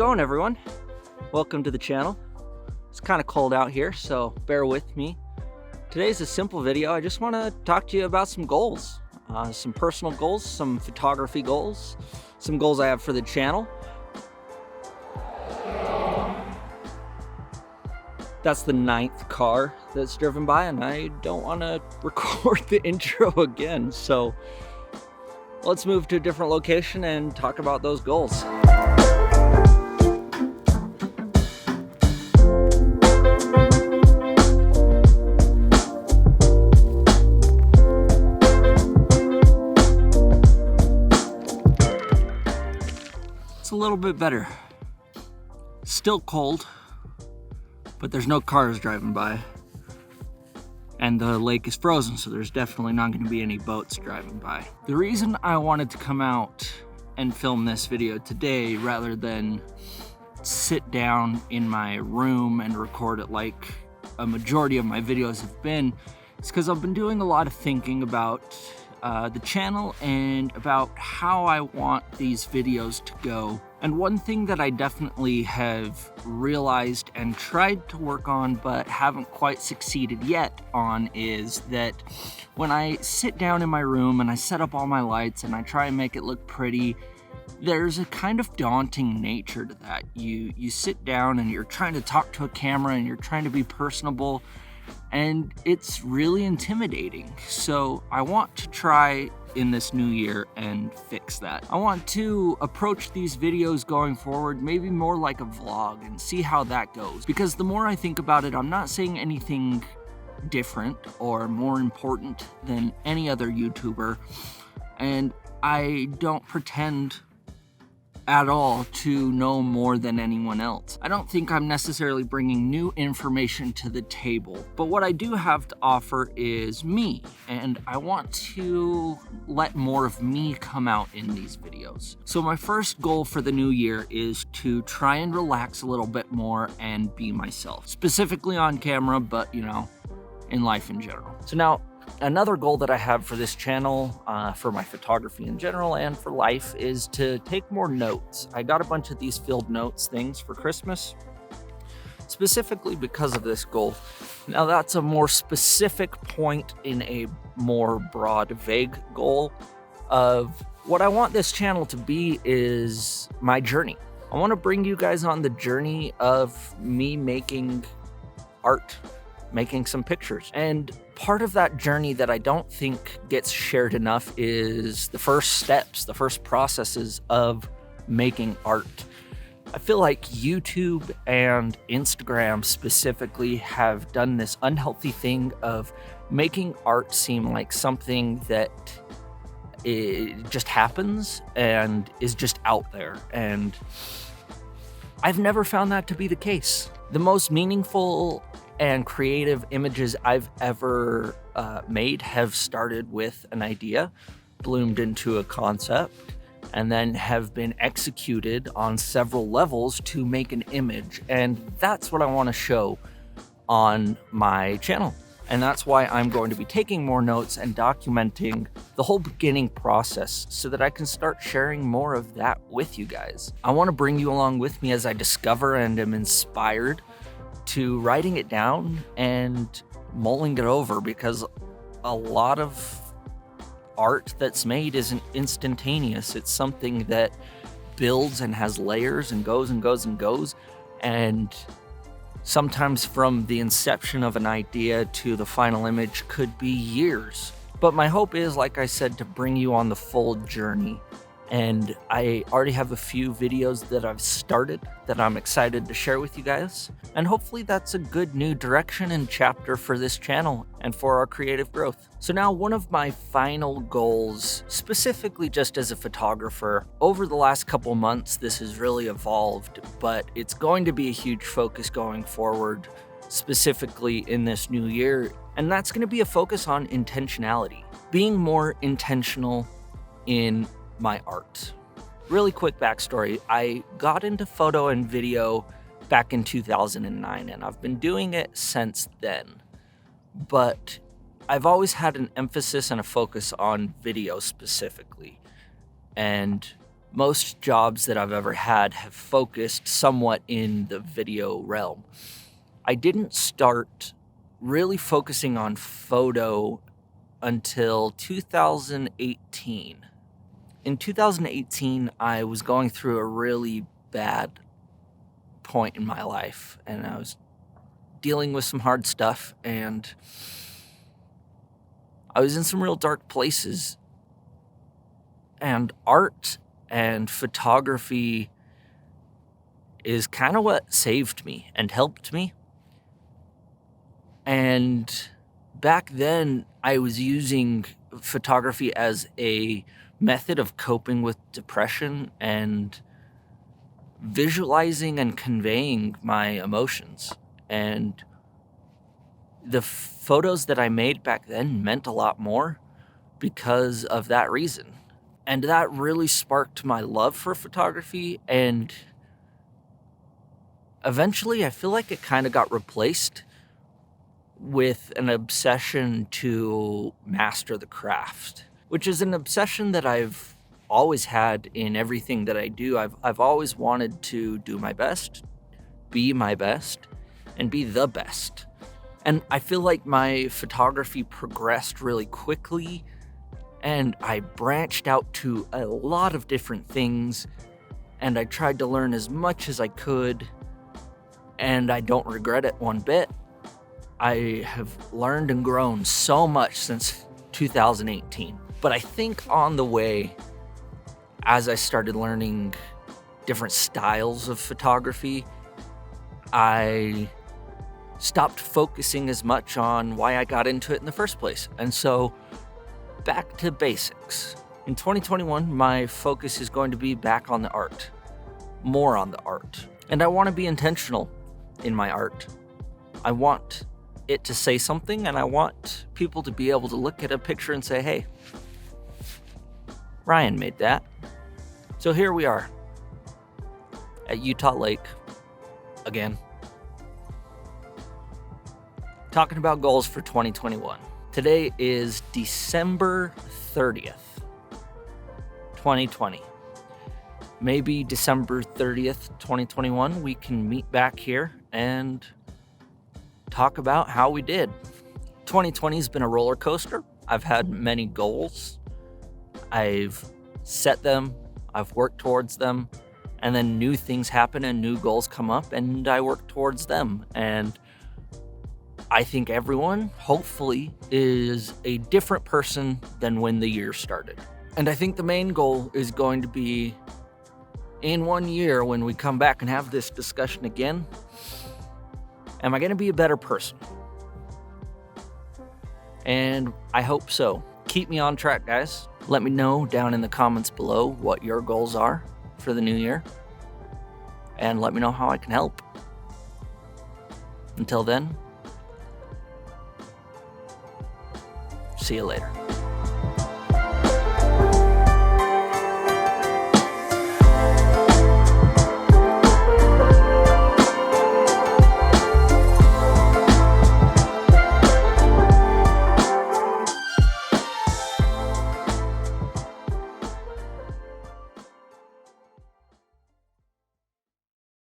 going, everyone? Welcome to the channel. It's kind of cold out here, so bear with me. Today's a simple video. I just want to talk to you about some goals, some personal goals, some photography goals, some goals I have for the channel. That's the 9th car that's driven by, and I don't want to record the intro again, so let's move to a different location and talk about those goals. It's a little bit better. Still cold, but there's no cars driving by. And the lake is frozen, so there's definitely not going to be any boats driving by. The reason I wanted to come out and film this video today rather than sit down in my room and record it like a majority of my videos have been is because I've been doing a lot of thinking about the channel and about how I want these videos to go. And one thing that I definitely have realized and tried to work on but haven't quite succeeded yet on is that when I sit down in my room and I set up all my lights and I try and make it look pretty, there's a kind of daunting nature to that. You sit down and you're trying to talk to a camera and you're trying to be personable, and it's really intimidating. So I want to try in this new year and fix that. I want to approach these videos going forward maybe more like a vlog and see how that goes. Because the more I think about it, I'm not saying anything different or more important than any other YouTuber, and I don't pretend at all to know more than anyone else. I don't think I'm necessarily bringing new information to the table, but what I do have to offer is me, and I want to let more of me come out in these videos. So my first goal for the new year is to try and relax a little bit more and be myself, specifically on camera, but in life in general. So now, another goal that I have for this channel, for my photography in general and for life, is to take more notes. I got a bunch of these field notes things for Christmas, specifically because of this goal. Now that's a more specific point in a more broad, vague goal of what I want this channel to be is my journey. I want to bring you guys on the journey of me making art, making some pictures. And part of that journey that I don't think gets shared enough is the first steps, the first processes of making art. I feel like YouTube and Instagram specifically have done this unhealthy thing of making art seem like something that it just happens and is just out there. And I've never found that to be the case. The most meaningful and creative images I've ever made have started with an idea, bloomed into a concept, and then have been executed on several levels to make an image. And that's what I want to show on my channel. And that's why I'm going to be taking more notes and documenting the whole beginning process so that I can start sharing more of that with you guys. I want to bring you along with me as I discover and am inspired to writing it down and mulling it over, because a lot of art that's made isn't instantaneous. It's something that builds and has layers and goes and goes and goes. And sometimes from the inception of an idea to the final image could be years. But my hope is, like I said, to bring you on the full journey. And I already have a few videos that I've started that I'm excited to share with you guys. And hopefully that's a good new direction and chapter for this channel and for our creative growth. So now, one of my final goals, specifically just as a photographer, over the last couple months, this has really evolved, but it's going to be a huge focus going forward, specifically in this new year. And that's going to be a focus on intentionality, being more intentional in my art. Really quick backstory. I got into photo and video back in 2009, and I've been doing it since then. But I've always had an emphasis and a focus on video specifically. And most jobs that I've ever had have focused somewhat in the video realm. I didn't start really focusing on photo until 2018. In 2018, I was going through a really bad point in my life, and I was dealing with some hard stuff, and I was in some real dark places. And art and photography is kind of what saved me and helped me. And back then, I was using photography as a method of coping with depression and visualizing and conveying my emotions. And the photos that I made back then meant a lot more because of that reason. And that really sparked my love for photography, and eventually I feel like it kind of got replaced with an obsession to master the craft, which is an obsession that I've always had in everything that I do. I've always wanted to do my best, be my best, and be the best. And I feel like my photography progressed really quickly, and I branched out to a lot of different things, and I tried to learn as much as I could, and I don't regret it one bit. I have learned and grown so much since 2018. But I think on the way, as I started learning different styles of photography, I stopped focusing as much on why I got into it in the first place. And so, back to basics. In 2021, my focus is going to be back on the art, more on the art. And I want to be intentional in my art. I want it to say something, and I want people to be able to look at a picture and say, hey, Ryan made that. So here we are at Utah Lake again, talking about goals for 2021. Today is December 30th, 2020. Maybe December 30th, 2021, we can meet back here and talk about how we did. 2020 has been a roller coaster. I've had many goals. I've set them, I've worked towards them, and then new things happen and new goals come up, and I work towards them. And I think everyone, hopefully, is a different person than when the year started. And I think the main goal is going to be, in 1 year, when we come back and have this discussion again, am I going to be a better person? And I hope so. Keep me on track, guys. Let me know down in the comments below what your goals are for the new year. And let me know how I can help. Until then, see you later.